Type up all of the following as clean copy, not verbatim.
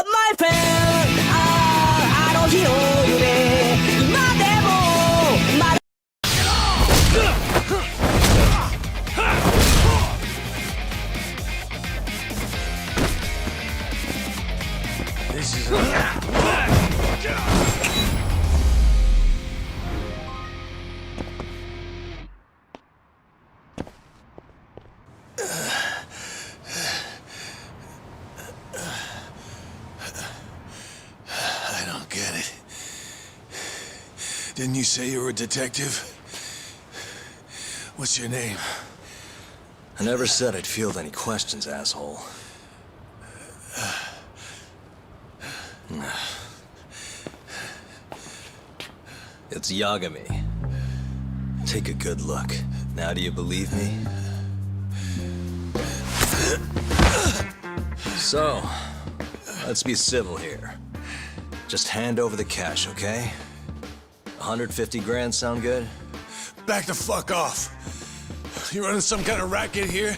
my friend あの日の夢今でもまだ This is I don't get it. Didn't you say you were a detective? What's your name? I never said I'd field any questions, asshole. It's Yagami. Take a good look. Now do you believe me? So, let's be civil here. Just hand over the cash, okay? 150 grand sound good? Back the fuck off. You running some kind of racket here?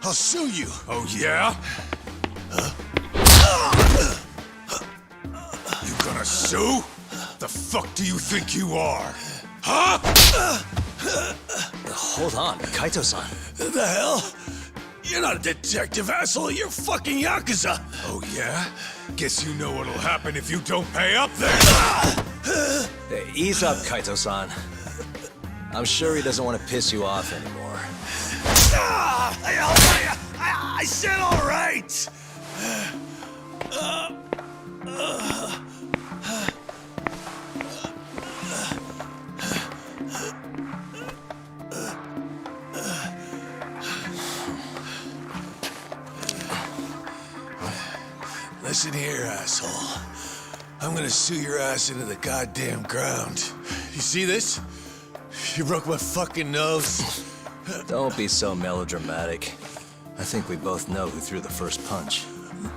I'll sue you. Oh, yeah? You gonna sue? The fuck do you think you are? Huh? Hold on, Kaito-san. The hell? You're not a detective, asshole. You're fucking yakuza. Oh, yeah? Guess you know what'll happen if you don't pay up then. Hey, ease up, Kaito-san. I'm sure he doesn't want to piss you off anymore. I said all right. Listen here, asshole. I'm gonna sue your ass into the goddamn ground. You see this? You broke my fucking nose. Don't be so melodramatic. I think we both know who threw the first punch.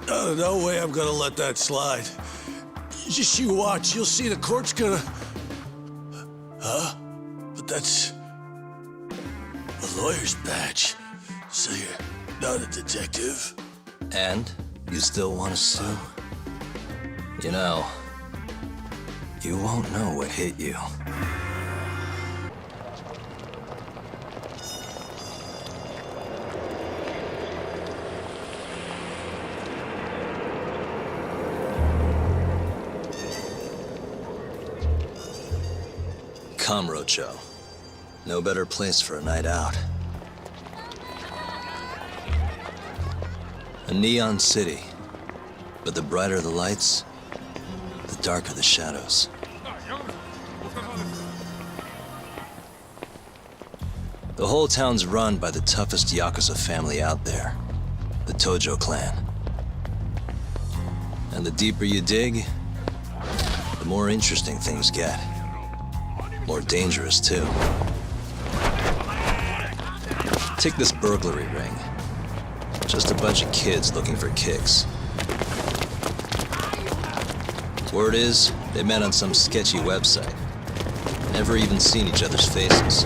No way I'm gonna let that slide. Just you watch, you'll see the court's gonna... Huh? But that's... a lawyer's badge. So you're not a detective? And? You still want to sue? You know, you won't know what hit you. Kamurocho. No better place for a night out. A neon city, but the brighter the lights, the darker the shadows. The whole town's run by the toughest yakuza family out there, the Tojo clan. And the deeper you dig, the more interesting things get. More dangerous, too. Take this burglary ring. Just a bunch of kids looking for kicks. Word is, they met on some sketchy website. Never even seen each other's faces.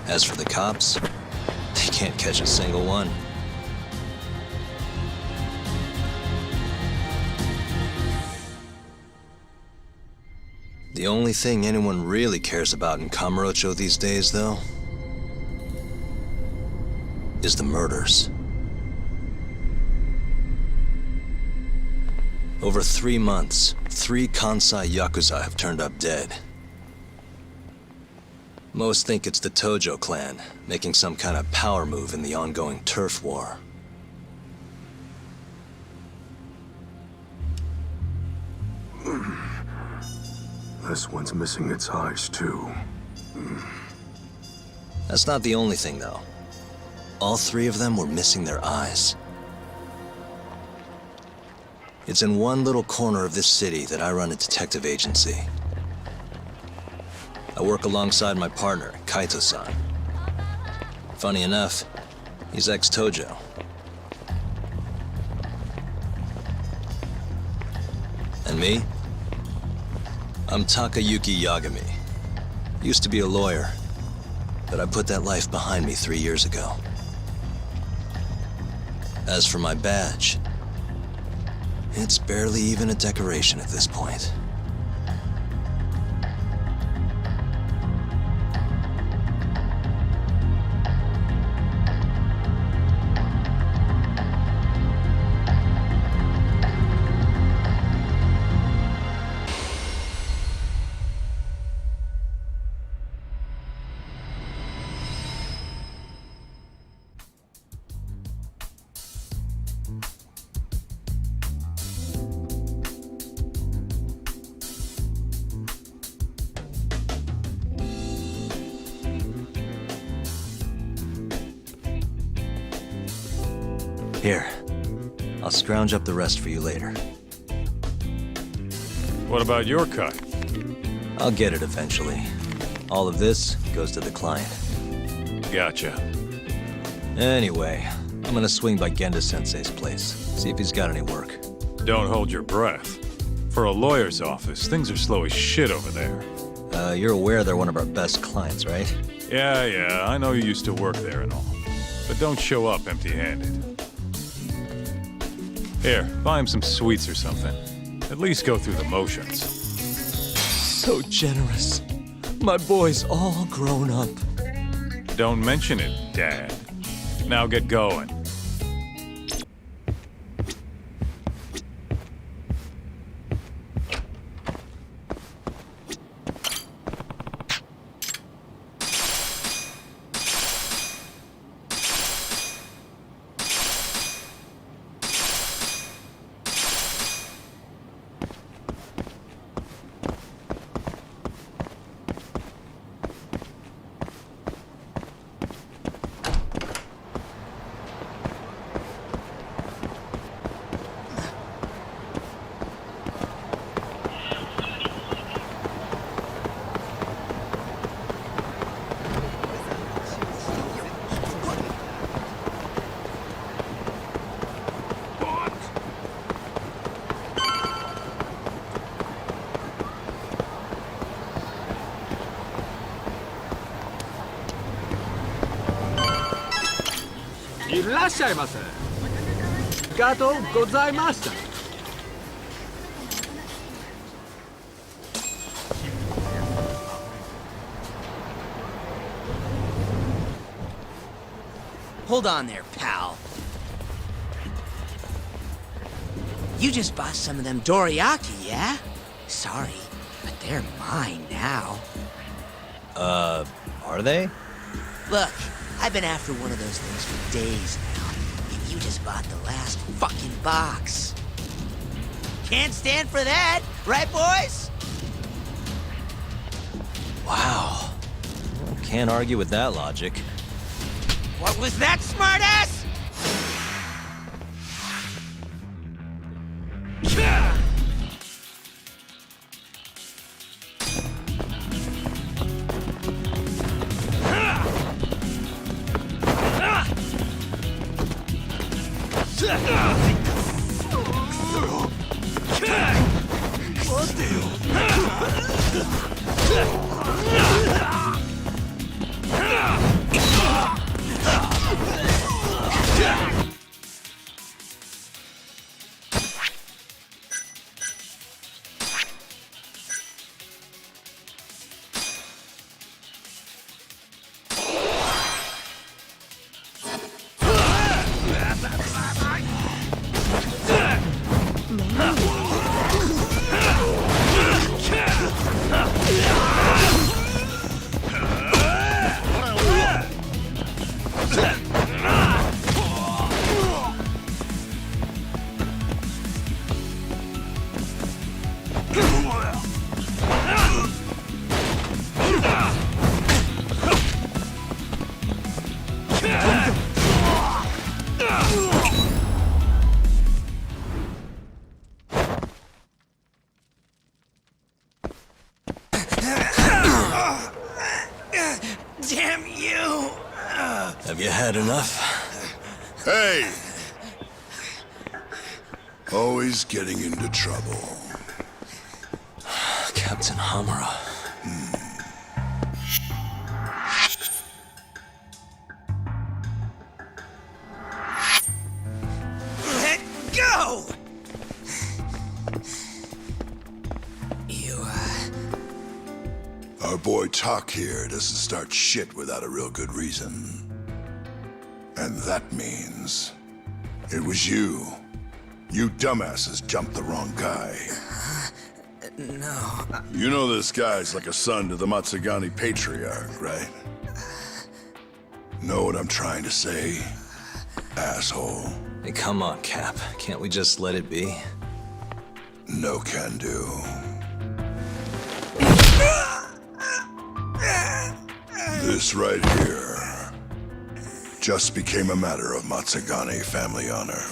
As for the cops, they can't catch a single one. The only thing anyone really cares about in Kamurocho these days, though, is the murders. Over 3 months, 3 Kansai Yakuza have turned up dead. Most think it's the Tojo clan, making some kind of power move in the ongoing turf war. This one's missing its eyes, too. That's not the only thing, though. All 3 of them were missing their eyes. It's in one little corner of this city that I run a detective agency. I work alongside my partner, Kaito-san. Funny enough, he's ex-Tojo. And me? I'm Takayuki Yagami. Used to be a lawyer, but I put that life behind me 3 years ago. As for my badge, it's barely even a decoration at this point. Here, I'll scrounge up the rest for you later. What about your cut? I'll get it eventually. All of this goes to the client. Gotcha. Anyway, I'm gonna swing by Genda-sensei's place, see if he's got any work. Don't hold your breath. For a lawyer's office, things are slow as shit over there. You're aware they're one of our best clients, right? Yeah, I know you used to work there and all. But don't show up empty-handed. Here, buy him some sweets or something. At least go through the motions. So generous. My boy's all grown up. Don't mention it, Dad. Now get going. Hold on there, pal. You just bought some of them dorayaki, yeah? Sorry, but they're mine now. Are they? Look, I've been after one of those things for days now, and you just bought the last fucking box. Can't stand for that, right, boys? Wow. Can't argue with that logic. What was that, smartass? Damn you! Have you had enough? Hey! Always getting into trouble. Captain Hamura. No! Our boy Talk here doesn't start shit without a real good reason. And that means it was you. You dumbasses jumped the wrong guy. No. You know this guy's like a son to the Matsugane patriarch, right? Know what I'm trying to say? Asshole. Hey, come on, Cap. Can't we just let it be? No can do. This right here just became a matter of Matsugane family honor.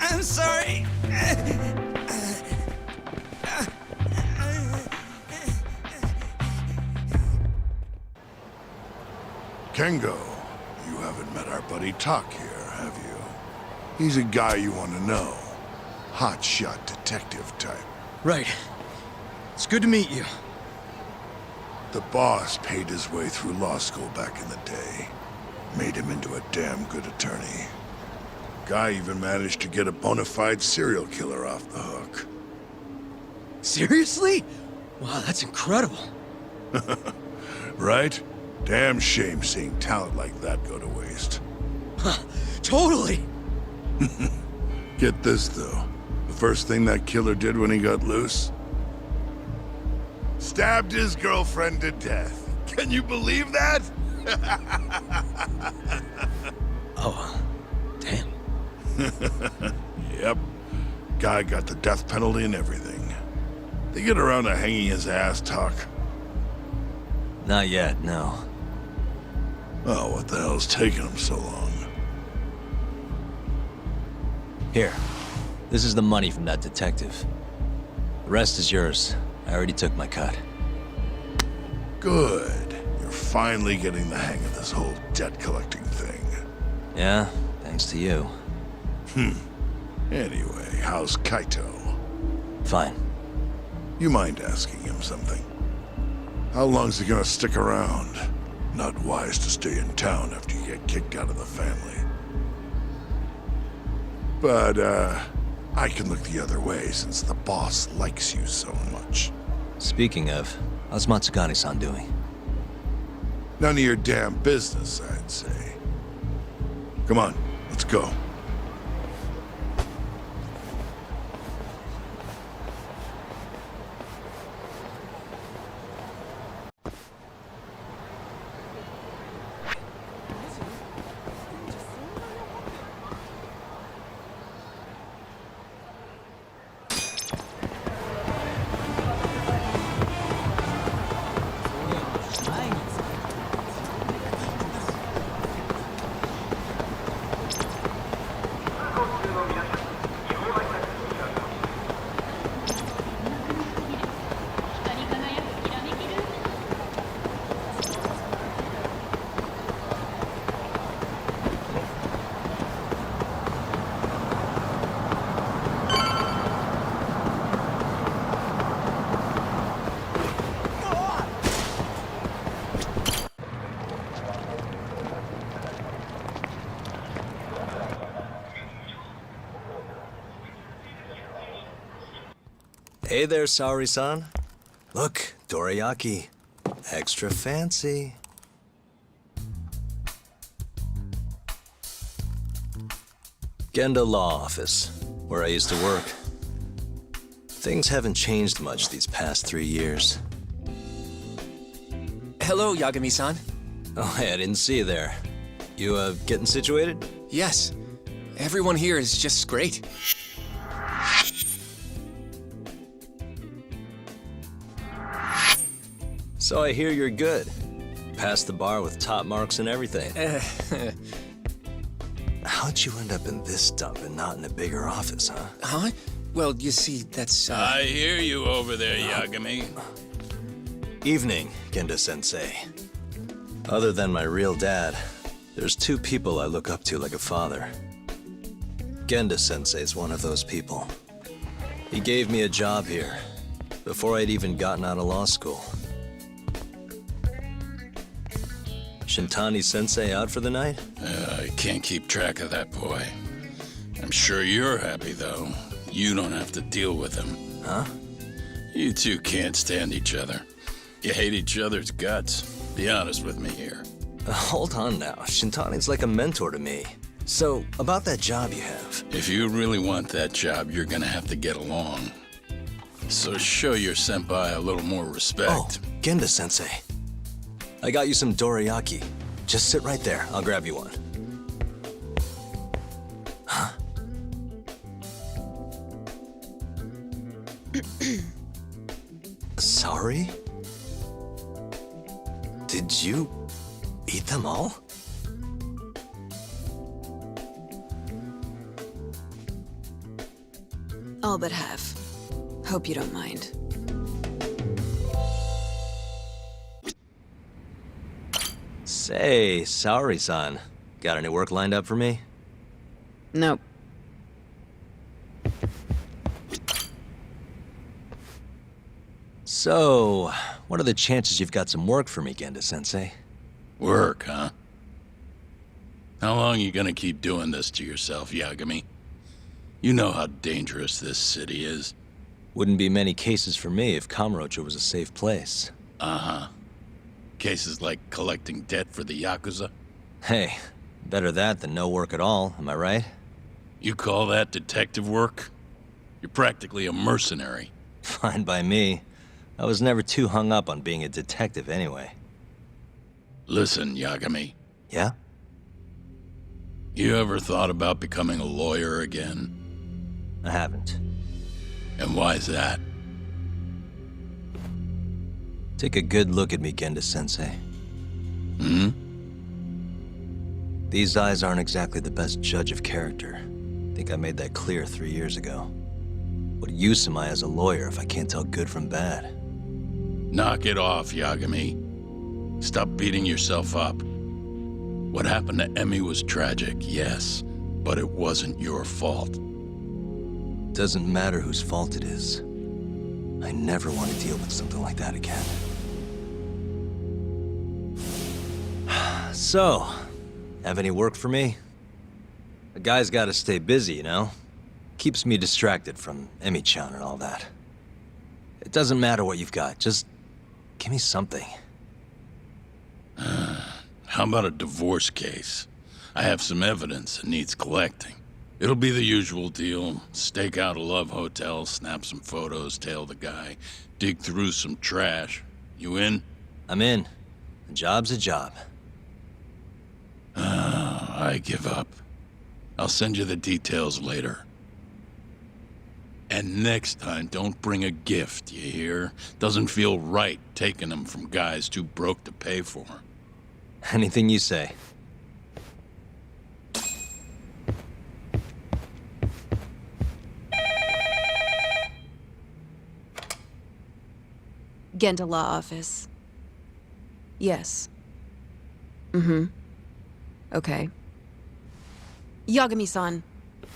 I'm sorry. Kengo, you haven't met our buddy Talk here, have you? He's a guy you want to know. Hotshot detective type. Right. It's good to meet you. The boss paid his way through law school back in the day. Made him into a damn good attorney. Guy even managed to get a bona fide serial killer off the hook. Seriously? Wow, that's incredible. Right? Damn shame seeing talent like that go to waste. Huh, totally. Get this, though. The first thing that killer did when he got loose? Stabbed his girlfriend to death. Can you believe that? Oh, damn. Yep. Guy got the death penalty and everything. They get around to hanging his ass, Talk. Not yet, no. Oh, what the hell's taking him so long? Here. This is the money from that detective. The rest is yours. I already took my cut. Good. You're finally getting the hang of this whole debt-collecting thing. Yeah, thanks to you. Anyway, how's Kaito? Fine. You mind asking him something? How long's he gonna stick around? Not wise to stay in town after you get kicked out of the family. But, I can look the other way since the boss likes you so much. Speaking of, how's Matsugane-san doing? None of your damn business, I'd say. Come on, let's go. Hey there, Saori-san. Look, dorayaki. Extra fancy. Genda Law Office, where I used to work. Things haven't changed much these past 3 years. Hello, Yagami-san. Oh, hey, I didn't see you there. You, getting situated? Yes. Everyone here is just great. So I hear you're good. Passed the bar with top marks and everything. How'd you end up in this dump and not in a bigger office, huh? Huh? Well, you see, that's, I hear you over there, Yagami. Evening, Genda-sensei. Other than my real dad, there's 2 people I look up to like a father. Genda-sensei's one of those people. He gave me a job here, before I'd even gotten out of law school. Shintani-sensei out for the night? I can't keep track of that boy. I'm sure you're happy, though. You don't have to deal with him. Huh? You two can't stand each other. You hate each other's guts. Be honest with me here. Hold on now. Shintani's like a mentor to me. So, about that job you have. If you really want that job, you're gonna have to get along. So show your senpai a little more respect. Oh, Genda-sensei. I got you some dorayaki. Just sit right there. I'll grab you one. Huh? Sorry? Did you eat them all? All but half. Hope you don't mind. Say, Saori-san, got any work lined up for me? Nope. So, what are the chances you've got some work for me, Genda-sensei? Work, huh? How long you gonna keep doing this to yourself, Yagami? You know how dangerous this city is. Wouldn't be many cases for me if Kamurocho was a safe place. Uh-huh. Cases like collecting debt for the yakuza? Hey, better that than no work at all, am I right? You call that detective work? You're practically a mercenary. Fine by me. I was never too hung up on being a detective anyway. Listen, Yagami. Yeah? You ever thought about becoming a lawyer again? I haven't. And why's that? Take a good look at me, Genda-sensei. Hmm? These eyes aren't exactly the best judge of character. Think I made that clear 3 years ago. What use am I as a lawyer if I can't tell good from bad? Knock it off, Yagami. Stop beating yourself up. What happened to Emi was tragic, yes, but it wasn't your fault. Doesn't matter whose fault it is. I never want to deal with something like that again. So, have any work for me? A guy's gotta stay busy, you know? Keeps me distracted from Emi-chan and all that. It doesn't matter what you've got, just give me something. How about a divorce case? I have some evidence that needs collecting. It'll be the usual deal. Stake out a love hotel, snap some photos, tail the guy, dig through some trash. You in? I'm in. A job's a job. I give up. I'll send you the details later. And next time, don't bring a gift, you hear? Doesn't feel right taking them from guys too broke to pay for. Anything you say. Genda Law Office. Yes. Mm-hmm. Okay. Yagami-san,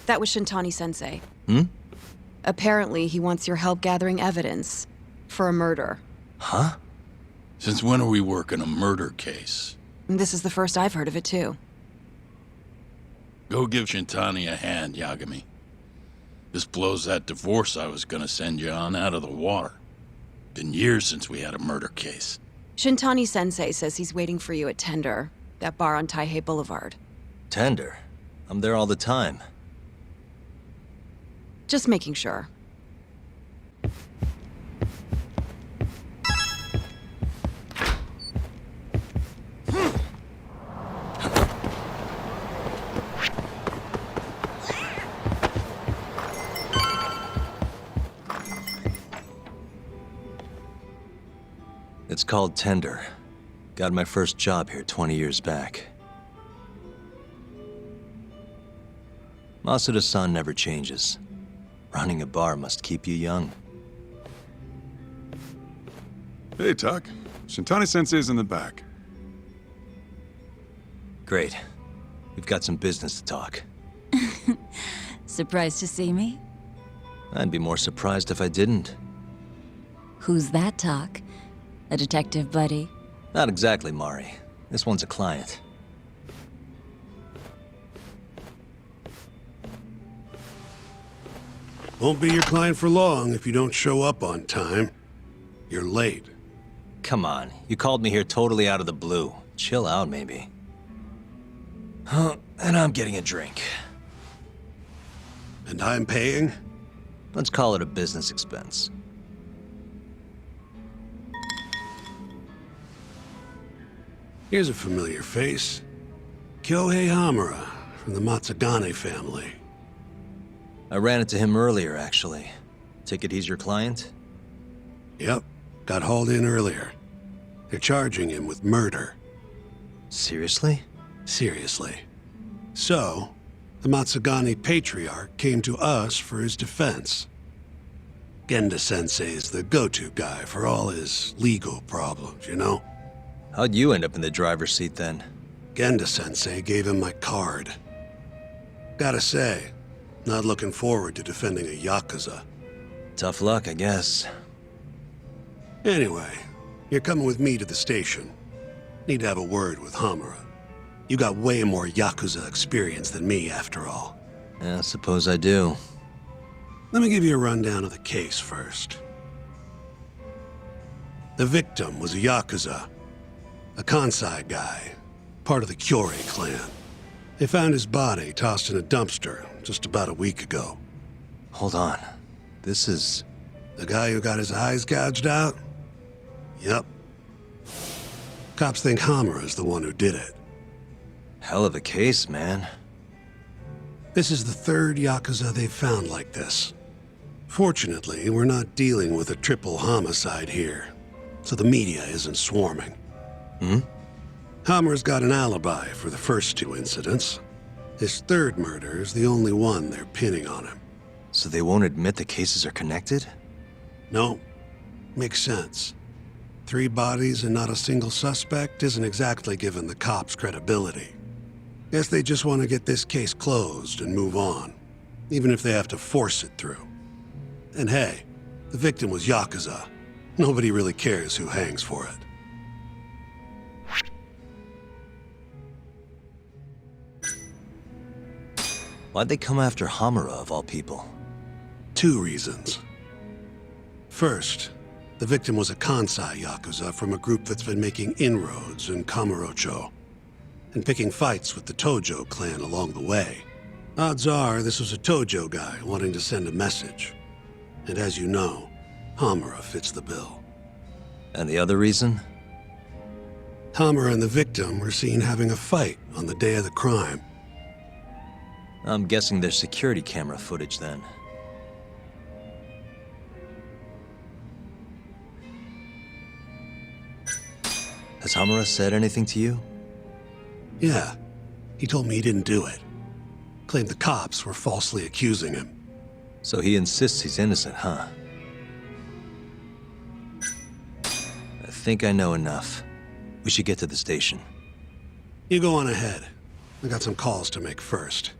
that was Shintani-sensei. Hmm? Apparently, he wants your help gathering evidence for a murder. Huh? Since when are we working a murder case? This is the first I've heard of it, too. Go give Shintani a hand, Yagami. This blows that divorce I was gonna send you on out of the water. Been years since we had a murder case. Shintani-sensei says he's waiting for you at Tender, that bar on Taihei Boulevard. Tender. I'm there all the time. Just making sure. It's called Tender. Got my first job here 20 years back. Masuda-san never changes. Running a bar must keep you young. Hey, Tak. Shintani-sensei's in the back. Great. We've got some business to talk. Surprised to see me? I'd be more surprised if I didn't. Who's that, Tak? A detective buddy? Not exactly, Mari. This one's a client. Won't be your client for long if you don't show up on time. You're late. Come on, you called me here totally out of the blue. Chill out, maybe. Huh, and I'm getting a drink. And I'm paying? Let's call it a business expense. Here's a familiar face. Kyohei Hamura from the Matsugane family. I ran into him earlier, actually. Take it he's your client? Yep, got hauled in earlier. They're charging him with murder. Seriously? Seriously. So, the Matsugane patriarch came to us for his defense. Genda-sensei's the go-to guy for all his legal problems, you know? How'd you end up in the driver's seat then? Genda-sensei gave him my card. Gotta say, not looking forward to defending a yakuza. Tough luck, I guess. Anyway, you're coming with me to the station. Need to have a word with Hamura. You got way more yakuza experience than me, after all. Yeah, suppose I do. Let me give you a rundown of the case first. The victim was a yakuza, a Kansai guy, part of the Kyorei Clan. They found his body tossed in a dumpster just about a week ago. Hold on. This is... The guy who got his eyes gouged out? Yep. Cops think Hamura's the one who did it. hell of a case, man. This is the third yakuza they've found like this. Fortunately, we're not dealing with a triple homicide here, so the media isn't swarming. Hamura's got an alibi for the first two incidents. His third murder is the only one they're pinning on him. So they won't admit the cases are connected? No, makes sense. 3 bodies and not a single suspect isn't exactly giving the cops credibility. Guess they just want to get this case closed and move on, even if they have to force it through. And hey, the victim was yakuza. Nobody really cares who hangs for it. Why'd they come after Hamura, of all people? 2 reasons. First, the victim was a Kansai yakuza from a group that's been making inroads in Kamurocho, and picking fights with the Tojo clan along the way. Odds are this was a Tojo guy wanting to send a message. And as you know, Hamura fits the bill. And the other reason? Hamura and the victim were seen having a fight on the day of the crime. I'm guessing there's security camera footage then. Has Hamura said anything to you? Yeah, he told me he didn't do it. Claimed the cops were falsely accusing him. So he insists he's innocent, huh? I think I know enough. We should get to the station. You go on ahead. I got some calls to make first.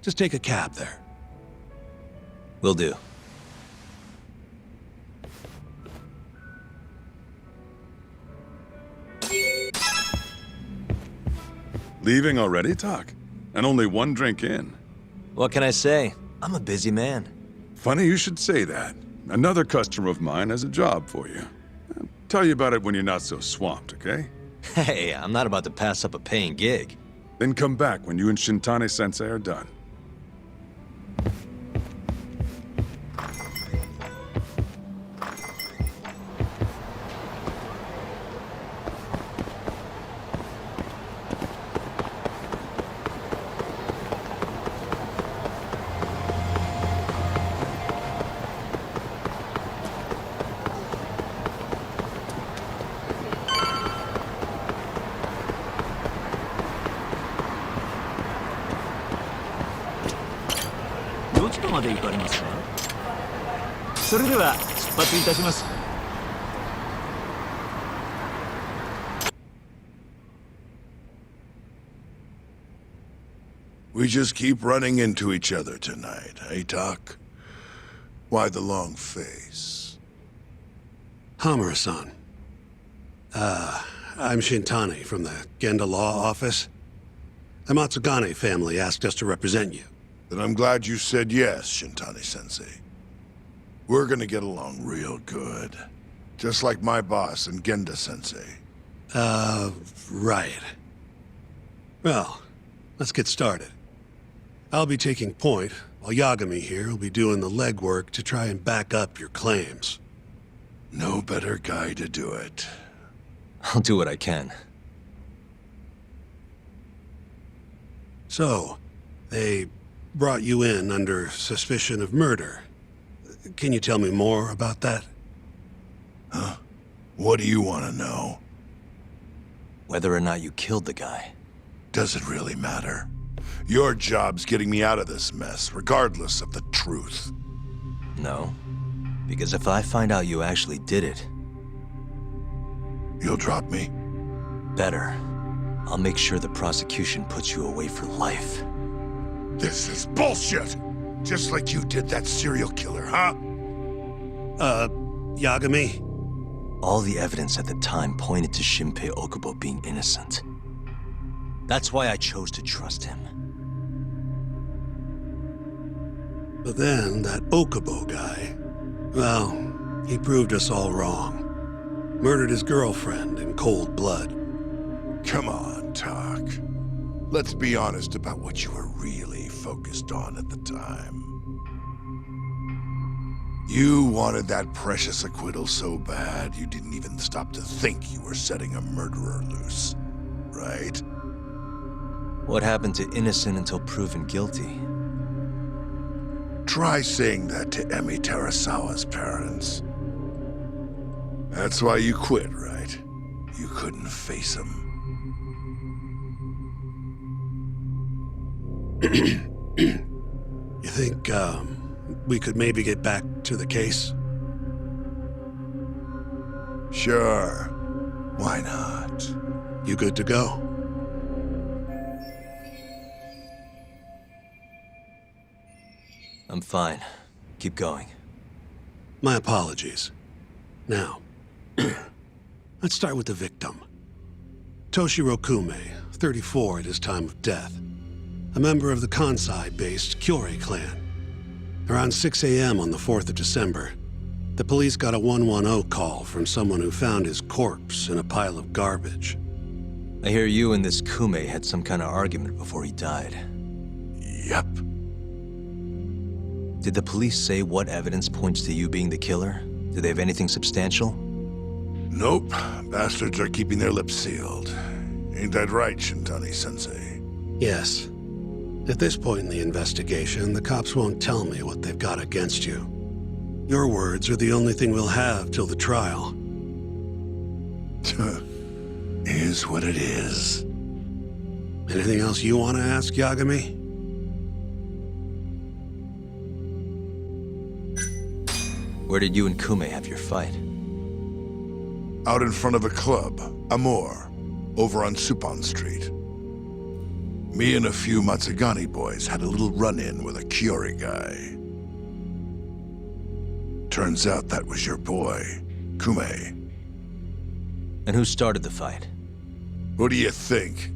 Just take a cab there. Will do. Leaving already, Tak? And only 1 drink in. What can I say? I'm a busy man. Funny you should say that. Another customer of mine has a job for you. I'll tell you about it when you're not so swamped, okay? Hey, I'm not about to pass up a paying gig. Then come back when you and Shintani-sensei are done. We just keep running into each other tonight, eh, Tak? Why the long face? Hamura-san. I'm Shintani from the Genda Law Office. The Matsugane family asked us to represent you. Then I'm glad you said yes, Shintani-sensei. We're gonna get along real good. Just like my boss and Genda-sensei. Right. Well, let's get started. I'll be taking point, while Yagami here will be doing the legwork to try and back up your claims. No better guy to do it. I'll do what I can. So, they brought you in under suspicion of murder. Can you tell me more about that? Huh? What do you want to know? Whether or not you killed the guy. Does it really matter? Your job's getting me out of this mess, regardless of the truth. No. Because if I find out you actually did it... You'll drop me? Better. I'll make sure the prosecution puts you away for life. This is bullshit! Just like you did that serial killer, huh? Yagami? All the evidence at the time pointed to Shinpei Okubo being innocent. That's why I chose to trust him. But then, that Okubo guy... Well, he proved us all wrong. Murdered his girlfriend in cold blood. Come on, Tak. Let's be honest about what you were really focused on at the time. You wanted that precious acquittal so bad, you didn't even stop to think you were setting a murderer loose, right? What happened to innocent until proven guilty? Try saying that to Emi Terasawa's parents. That's why you quit, right? You couldn't face them. You think, we could maybe get back to the case? Sure. Why not? You good to go? I'm fine. Keep going. My apologies. Now, let's start with the victim. Toshiro Kume, 34 at his time of death. A member of the Kansai-based Kyorei Clan. Around 6 a.m. on the 4th of December, the police got a 110 call from someone who found his corpse in a pile of garbage. I hear you and this Kume had some kind of argument before he died. Yep. Did the police say what evidence points to you being the killer? Do they have anything substantial? Nope. Bastards are keeping their lips sealed. Ain't that right, Shintani-sensei? Yes. At this point in the investigation, the cops won't tell me what they've got against you. Your words are the only thing we'll have till the trial. Is what it is. Anything else you want to ask, Yagami? Where did you and Kume have your fight? Out in front of a club, Amor, over on Supon Street. Me and a few Matsugane boys had a little run-in with a Kyorei guy. Turns out that was your boy, Kume. And who started the fight? What do you think?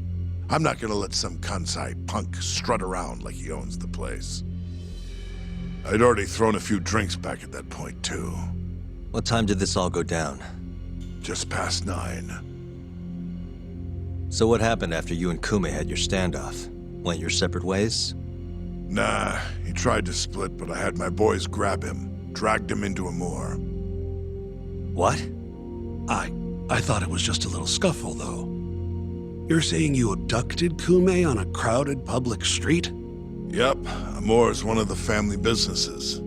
I'm not gonna let some Kansai punk strut around like he owns the place. I'd already thrown a few drinks back at that point, too. What time did this all go down? Just past 9. So what happened after you and Kume had your standoff? Went your separate ways? Nah, he tried to split, but I had my boys grab him, dragged him into Amor. What? I thought it was just a little scuffle, though. You're saying you abducted Kume on a crowded public street? Yep, Amor's one of the family businesses.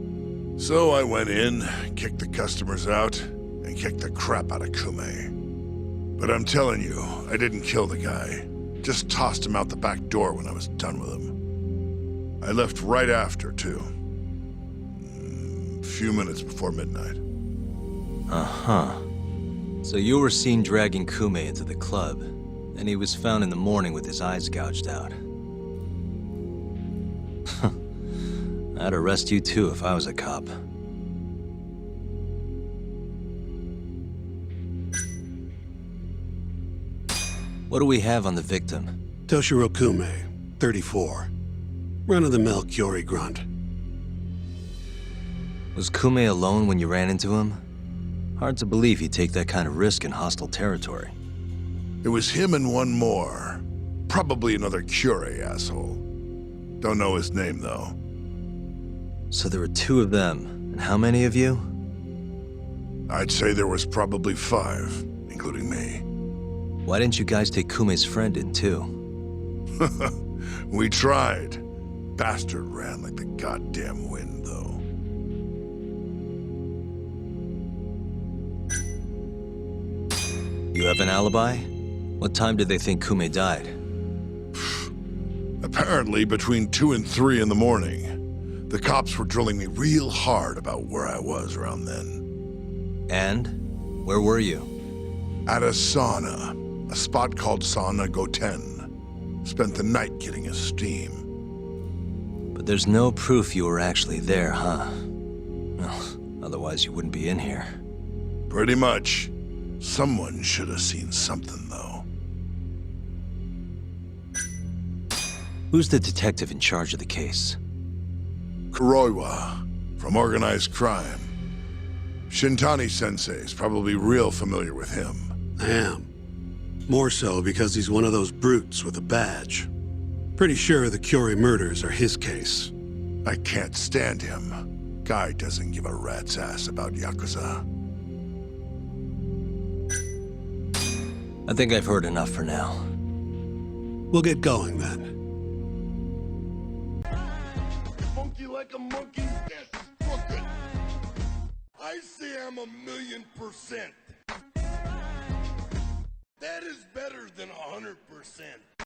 So I went in, kicked the customers out, and kicked the crap out of Kume. But I'm telling you, I didn't kill the guy. Just tossed him out the back door when I was done with him. I left right after, too. A few minutes before midnight. Uh-huh. So you were seen dragging Kume into the club, and he was found in the morning with his eyes gouged out. I'd arrest you too if I was a cop. What do we have on the victim? Toshiro Kume, 34. Run-of-the-mill Kyorei grunt. Was Kume alone when you ran into him? Hard to believe he'd take that kind of risk in hostile territory. It was him and one more. Probably another Kyorei asshole. Don't know his name, though. So there were two of them, and how many of you? I'd say there was probably 5, including me. Why didn't you guys take Kume's friend in, too? We tried. Bastard ran like the goddamn wind, though. You have an alibi? What time did they think Kume died? Apparently between 2 and 3 in the morning. The cops were drilling me real hard about where I was around then. And? Where were you? At a sauna. A spot called Sauna Goten. Spent the night getting a steam. But there's no proof you were actually there, huh? Well, otherwise you wouldn't be in here. Pretty much. Someone should have seen something, though. Who's the detective in charge of the case? Kuroiwa, from organized crime. Shintani-sensei's probably real familiar with him. I am. More so because he's one of those brutes with a badge. Pretty sure the Kyorei murders are his case. I can't stand him. Guy doesn't give a rat's ass about yakuza. I think I've heard enough for now. We'll get going then. Funky like a monkey, that's crooked. I say I'm 1,000,000%. That is better than 100%.